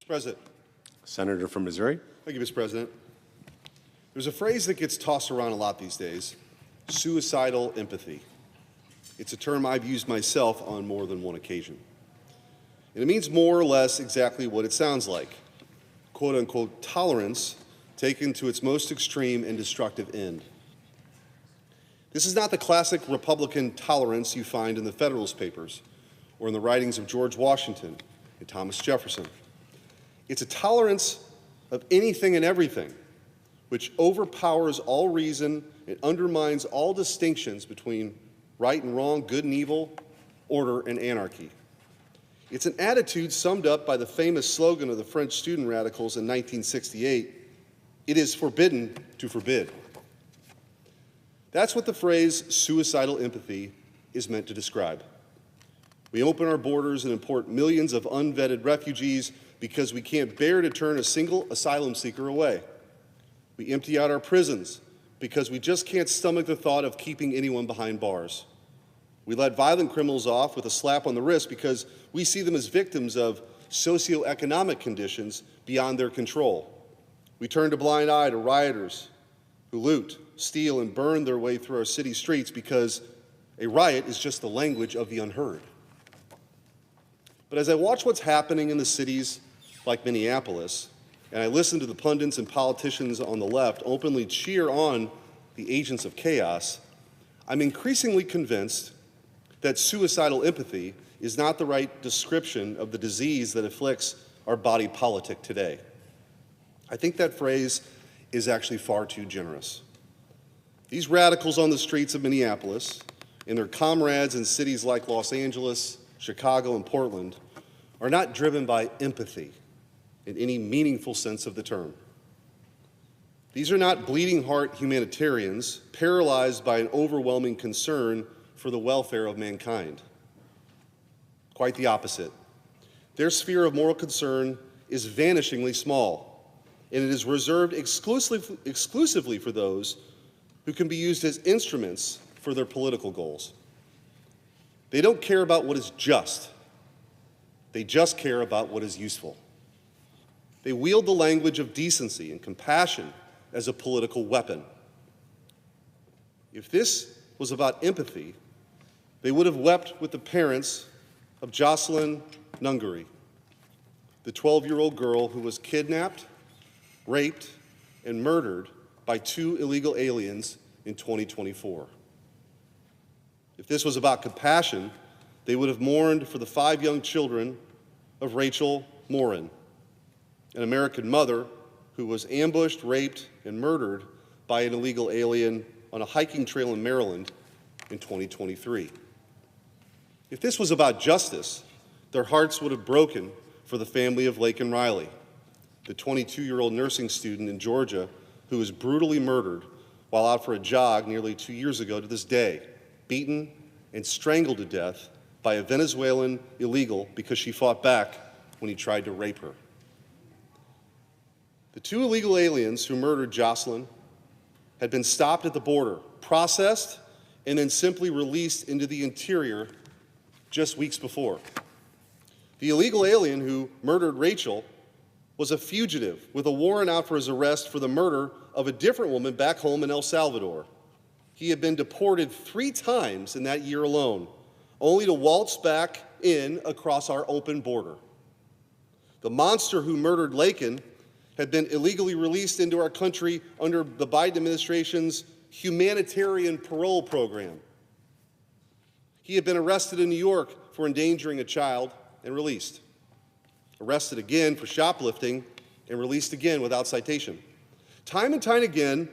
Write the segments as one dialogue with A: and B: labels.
A: President.
B: Senator from Missouri.
A: Thank you, Mr. President. There's a phrase that gets tossed around a lot these days, suicidal empathy. It's a term I've used myself on more than one occasion. And it means more or less exactly what it sounds like, quote-unquote tolerance taken to its most extreme and destructive end. This is not the classic Republican tolerance you find in the Federalist Papers or in the writings of George Washington and Thomas Jefferson. It's a tolerance of anything and everything, which overpowers all reason and undermines all distinctions between right and wrong, good and evil, order and anarchy. It's an attitude summed up by the famous slogan of the French student radicals in 1968, "It is forbidden to forbid." That's what the phrase suicidal empathy is meant to describe. We open our borders and import millions of unvetted refugees because we can't bear to turn a single asylum seeker away. We empty out our prisons because we just can't stomach the thought of keeping anyone behind bars. We let violent criminals off with a slap on the wrist because we see them as victims of socioeconomic conditions beyond their control. We turn a blind eye to rioters who loot, steal, and burn their way through our city streets because a riot is just the language of the unheard. But as I watch what's happening in the cities like Minneapolis, and I listen to the pundits and politicians on the left openly cheer on the agents of chaos, I'm increasingly convinced that suicidal empathy is not the right description of the disease that afflicts our body politic today. I think that phrase is actually far too generous. These radicals on the streets of Minneapolis and their comrades in cities like Los Angeles, Chicago, and Portland are not driven by empathy in any meaningful sense of the term. These are not bleeding heart humanitarians paralyzed by an overwhelming concern for the welfare of mankind. Quite the opposite. Their sphere of moral concern is vanishingly small, and it is reserved exclusively for those who can be used as instruments for their political goals. They don't care about what is just. They just care about what is useful. They wield the language of decency and compassion as a political weapon. If this was about empathy, they would have wept with the parents of Jocelyn Nungary, the 12-year-old girl who was kidnapped, raped, and murdered by 2 illegal aliens in 2024. If this was about compassion, they would have mourned for the 5 young children of Rachel Morin, an American mother who was ambushed, raped, and murdered by an illegal alien on a hiking trail in Maryland in 2023. If this was about justice, their hearts would have broken for the family of Laken Riley, the 22-year-old nursing student in Georgia who was brutally murdered while out for a jog nearly 2 years ago to this day, beaten and strangled to death by a Venezuelan illegal because she fought back when he tried to rape her. The 2 illegal aliens who murdered Jocelyn had been stopped at the border, processed, and then simply released into the interior just weeks before. The illegal alien who murdered Rachel was a fugitive with a warrant out for his arrest for the murder of a different woman back home in El Salvador. He had been deported 3 times in that year alone, only to waltz back in across our open border. The monster who murdered Laken had been illegally released into our country under the Biden administration's humanitarian parole program. He had been arrested in New York for endangering a child and released. Arrested again for shoplifting and released again without citation. Time and time again,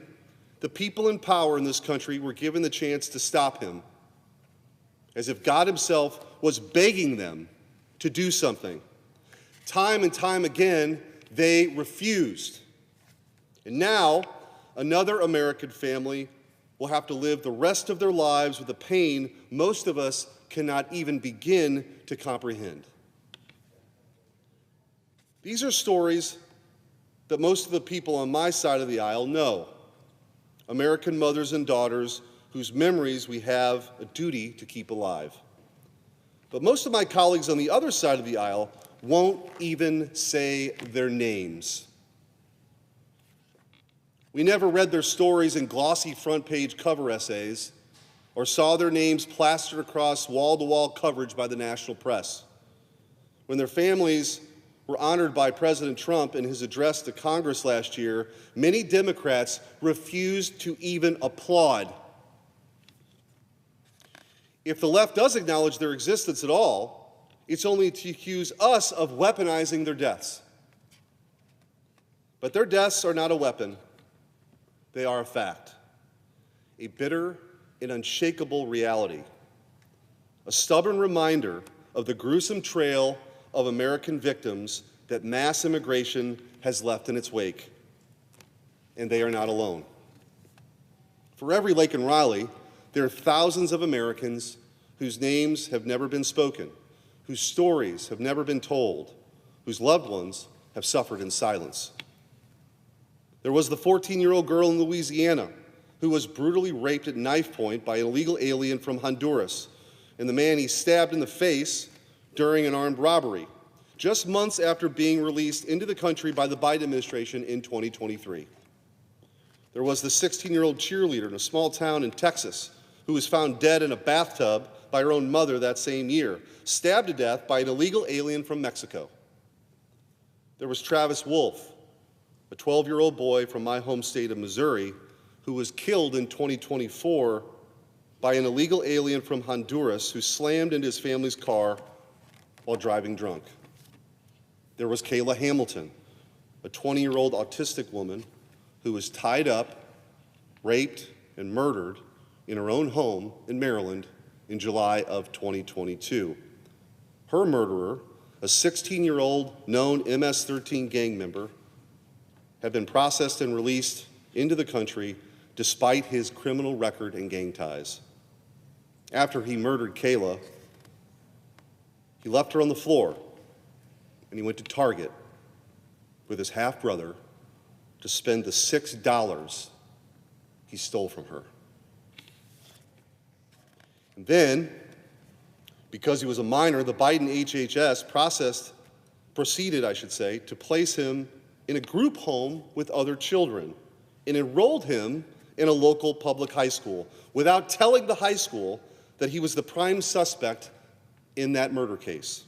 A: the people in power in this country were given the chance to stop him, as if God himself was begging them to do something. Time and time again, they refused. And now, another American family will have to live the rest of their lives with the pain most of us cannot even begin to comprehend. These are stories that most of the people on my side of the aisle know. American mothers and daughters whose memories we have a duty to keep alive. But most of my colleagues on the other side of the aisle won't even say their names. We never read their stories in glossy front-page cover essays or saw their names plastered across wall-to-wall coverage by the national press. When their families were honored by President Trump in his address to Congress last year, many Democrats refused to even applaud. If the left does acknowledge their existence at all, it's only to accuse us of weaponizing their deaths. But their deaths are not a weapon. They are a fact, a bitter and unshakable reality, a stubborn reminder of the gruesome trail of American victims that mass immigration has left in its wake. And they are not alone. For every Lake and Riley, there are thousands of Americans whose names have never been spoken, whose stories have never been told, whose loved ones have suffered in silence. There was the 14-year-old girl in Louisiana who was brutally raped at knife point by an illegal alien from Honduras, and the man he stabbed in the face during an armed robbery, just months after being released into the country by the Biden administration in 2023. There was the 16-year-old cheerleader in a small town in Texas who was found dead in a bathtub by her own mother that same year, stabbed to death by an illegal alien from Mexico. There was Travis Wolf, a 12-year-old boy from my home state of Missouri, who was killed in 2024 by an illegal alien from Honduras who slammed into his family's car while driving drunk. There was Kayla Hamilton, a 20-year-old autistic woman who was tied up, raped, and murdered in her own home in Maryland in July of 2022. Her murderer, a 16-year-old known MS-13 gang member, had been processed and released into the country despite his criminal record and gang ties. After he murdered Kayla, he left her on the floor and he went to Target with his half-brother to spend the $6 he stole from her. And then, because he was a minor, the Biden HHS proceeded to place him in a group home with other children and enrolled him in a local public high school without telling the high school that he was the prime suspect in that murder case.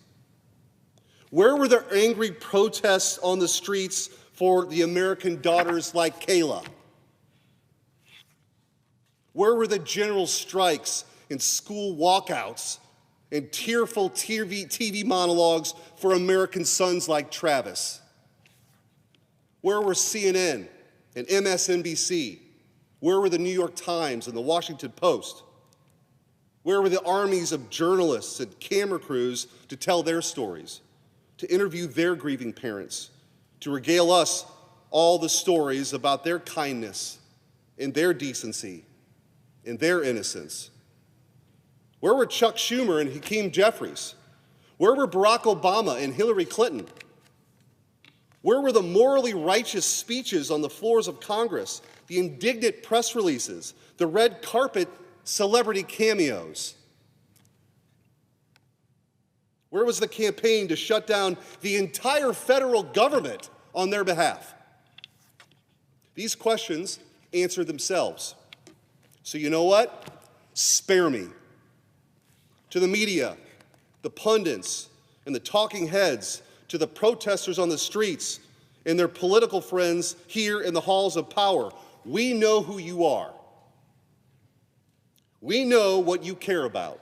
A: Where were the angry protests on the streets for the American daughters like Kayla? Where were the general strikes and school walkouts and tearful TV monologues for American sons like Travis? Where were CNN and MSNBC? Where were the New York Times and the Washington Post? Where were the armies of journalists and camera crews to tell their stories, to interview their grieving parents, to regale us all the stories about their kindness and their decency and their innocence? Where were Chuck Schumer and Hakeem Jeffries? Where were Barack Obama and Hillary Clinton? Where were the morally righteous speeches on the floors of Congress, the indignant press releases, the red carpet celebrity cameos? Where was the campaign to shut down the entire federal government on their behalf? These questions answer themselves. So you know what? Spare me. To the media, the pundits, and the talking heads, to the protesters on the streets and their political friends here in the halls of power, we know who you are. We know what you care about.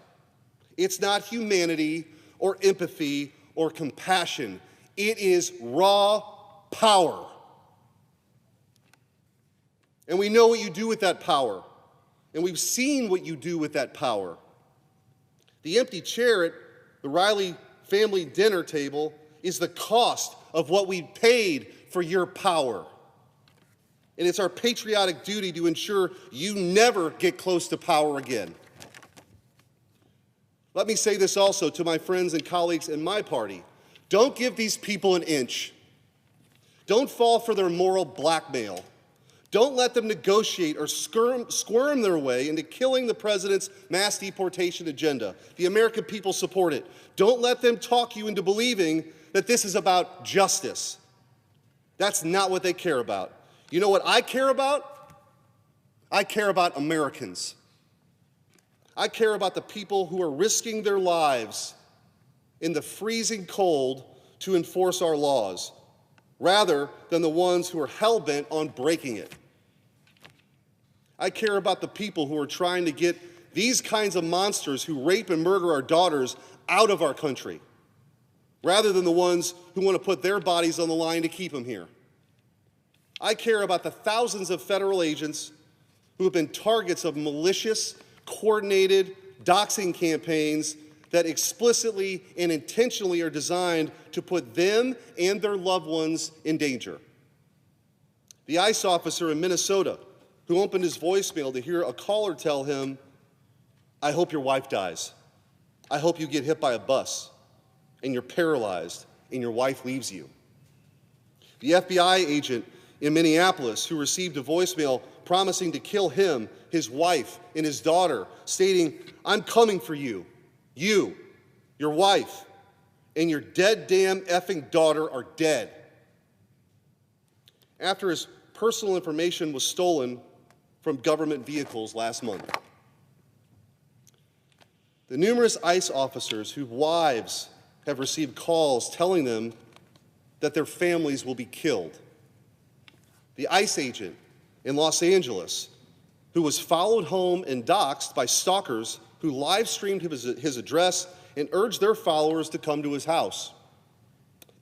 A: It's not humanity or empathy or compassion. It is raw power. And we know what you do with that power. And we've seen what you do with that power. The empty chair at the Riley family dinner table is the cost of what we paid for your power. And it's our patriotic duty to ensure you never get close to power again. Let me say this also to my friends and colleagues in my party. Don't give these people an inch. Don't fall for their moral blackmail. Don't let them negotiate or squirm their way into killing the president's mass deportation agenda. The American people support it. Don't let them talk you into believing that this is about justice. That's not what they care about. You know what I care about? I care about Americans. I care about the people who are risking their lives in the freezing cold to enforce our laws, rather than the ones who are hell-bent on breaking it. I care about the people who are trying to get these kinds of monsters who rape and murder our daughters out of our country, rather than the ones who want to put their bodies on the line to keep them here. I care about the thousands of federal agents who have been targets of malicious, coordinated doxing campaigns that explicitly and intentionally are designed to put them and their loved ones in danger. The ICE officer in Minnesota who opened his voicemail to hear a caller tell him, "I hope your wife dies. I hope you get hit by a bus and you're paralyzed and your wife leaves you." The FBI agent in Minneapolis who received a voicemail promising to kill him, his wife, and his daughter, stating, "I'm coming for you. You, your wife, and your dead damn effing daughter are dead." After his personal information was stolen from government vehicles last month. The numerous ICE officers whose wives have received calls telling them that their families will be killed. The ICE agent in Los Angeles who was followed home and doxxed by stalkers who live-streamed his address and urged their followers to come to his house.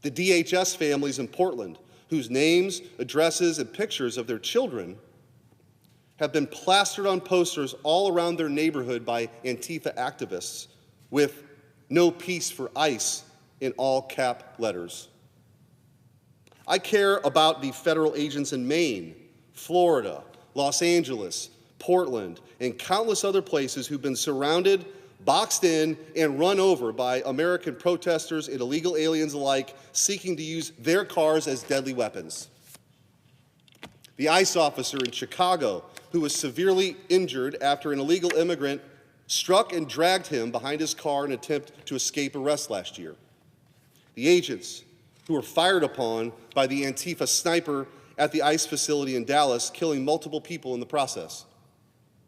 A: The DHS families in Portland whose names, addresses, and pictures of their children have been plastered on posters all around their neighborhood by Antifa activists with "No peace for ICE" in all cap letters. I care about the federal agents in Maine, Florida, Los Angeles, Portland, and countless other places who've been surrounded, boxed in, and run over by American protesters and illegal aliens alike seeking to use their cars as deadly weapons. The ICE officer in Chicago who was severely injured after an illegal immigrant struck and dragged him behind his car in an attempt to escape arrest last year. The agents who were fired upon by the Antifa sniper at the ICE facility in Dallas, killing multiple people in the process.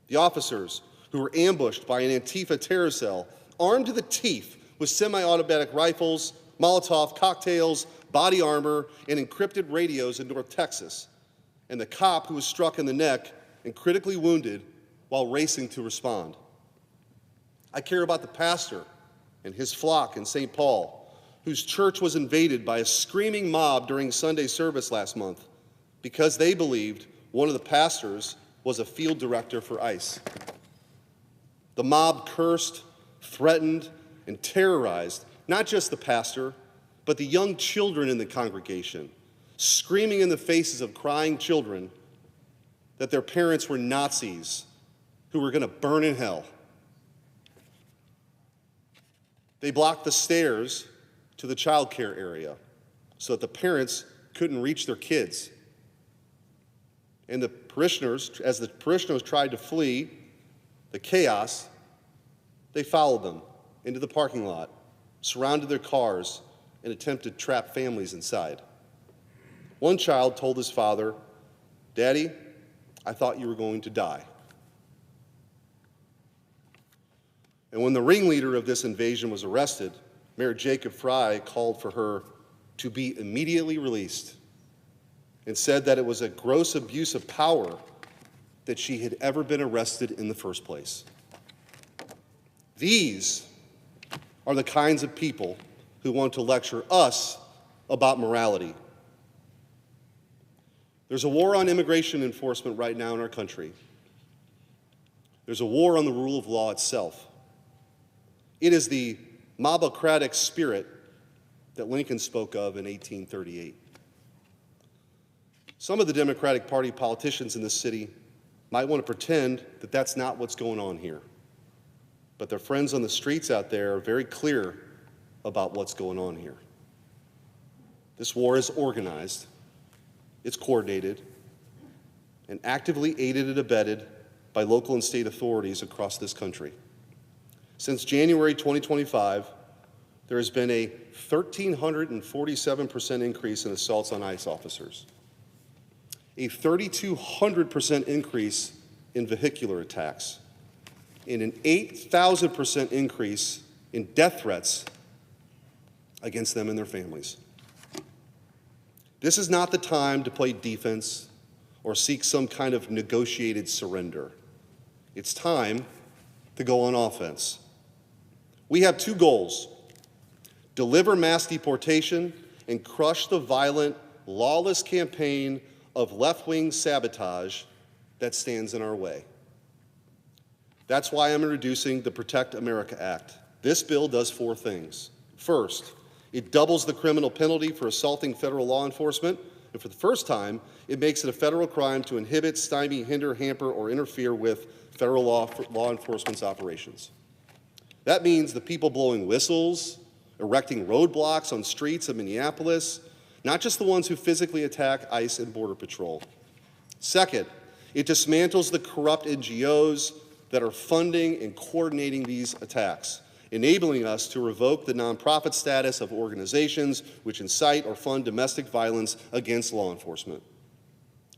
A: The officers who were ambushed by an Antifa terror cell, armed to the teeth with semi-automatic rifles, Molotov cocktails, body armor, and encrypted radios in North Texas, and the cop who was struck in the neck and critically wounded while racing to respond. I care about the pastor and his flock in St. Paul, whose church was invaded by a screaming mob during Sunday service last month because they believed one of the pastors was a field director for ICE. The mob cursed, threatened, and terrorized not just the pastor, but the young children in the congregation, screaming in the faces of crying children that their parents were Nazis who were going to burn in hell. They blocked the stairs to the child care area so that the parents couldn't reach their kids. And the parishioners, as the parishioners tried to flee the chaos, they followed them into the parking lot, surrounded their cars, and attempted to trap families inside. One child told his father, "Daddy, I thought you were going to die." And when the ringleader of this invasion was arrested, Mayor Jacob Fry called for her to be immediately released and said that it was a gross abuse of power that she had ever been arrested in the first place. These are the kinds of people who want to lecture us about morality. There's a war on immigration enforcement right now in our country. There's a war on the rule of law itself. It is the mobocratic spirit that Lincoln spoke of in 1838. Some of the Democratic Party politicians in this city might want to pretend that that's not what's going on here. But their friends on the streets out there are very clear about what's going on here. This war is organized, it's coordinated, and actively aided and abetted by local and state authorities across this country. Since January 2025, there has been a 1,347% increase in assaults on ICE officers, a 3,200% increase in vehicular attacks, and an 8,000% increase in death threats against them and their families. This is not the time to play defense or seek some kind of negotiated surrender. It's time to go on offense. We have two goals: deliver mass deportation and crush the violent, lawless campaign of left-wing sabotage that stands in our way. That's why I'm introducing the Protect America Act. This bill does four things. First, it doubles the criminal penalty for assaulting federal law enforcement, and for the first time, it makes it a federal crime to inhibit, stymie, hinder, hamper, or interfere with federal law enforcement's operations. That means the people blowing whistles, erecting roadblocks on streets of Minneapolis, not just the ones who physically attack ICE and Border Patrol. Second, it dismantles the corrupt NGOs that are funding and coordinating these attacks, enabling us to revoke the nonprofit status of organizations which incite or fund domestic violence against law enforcement.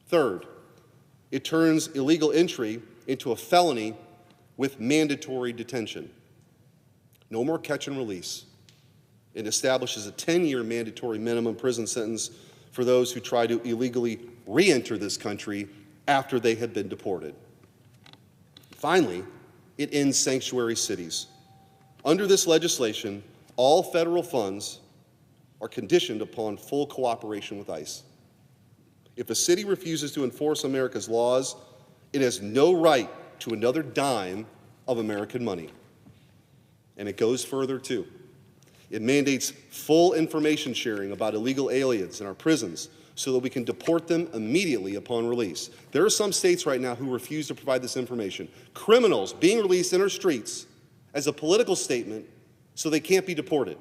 A: Third, it turns illegal entry into a felony with mandatory detention. No more catch and release. It establishes a 10-year mandatory minimum prison sentence for those who try to illegally re-enter this country after they have been deported. Finally, it ends sanctuary cities. Under this legislation, all federal funds are conditioned upon full cooperation with ICE. If a city refuses to enforce America's laws, it has no right to another dime of American money. And it goes further, too. It mandates full information sharing about illegal aliens in our prisons so that we can deport them immediately upon release. There are some states right now who refuse to provide this information. Criminals being released in our streets as a political statement so they can't be deported.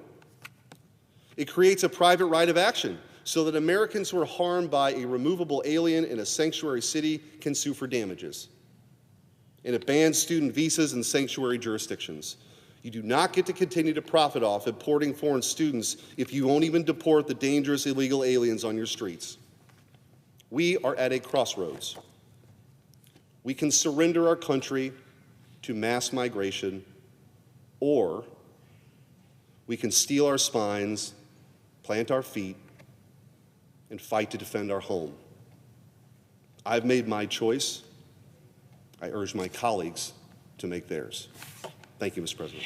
A: It creates a private right of action so that Americans who are harmed by a removable alien in a sanctuary city can sue for damages. And it bans student visas in sanctuary jurisdictions. You do not get to continue to profit off importing foreign students if you won't even deport the dangerous illegal aliens on your streets. We are at a crossroads. We can surrender our country to mass migration, or we can steel our spines, plant our feet, and fight to defend our home. I've made my choice. I urge my colleagues to make theirs. Thank you, Mr. President.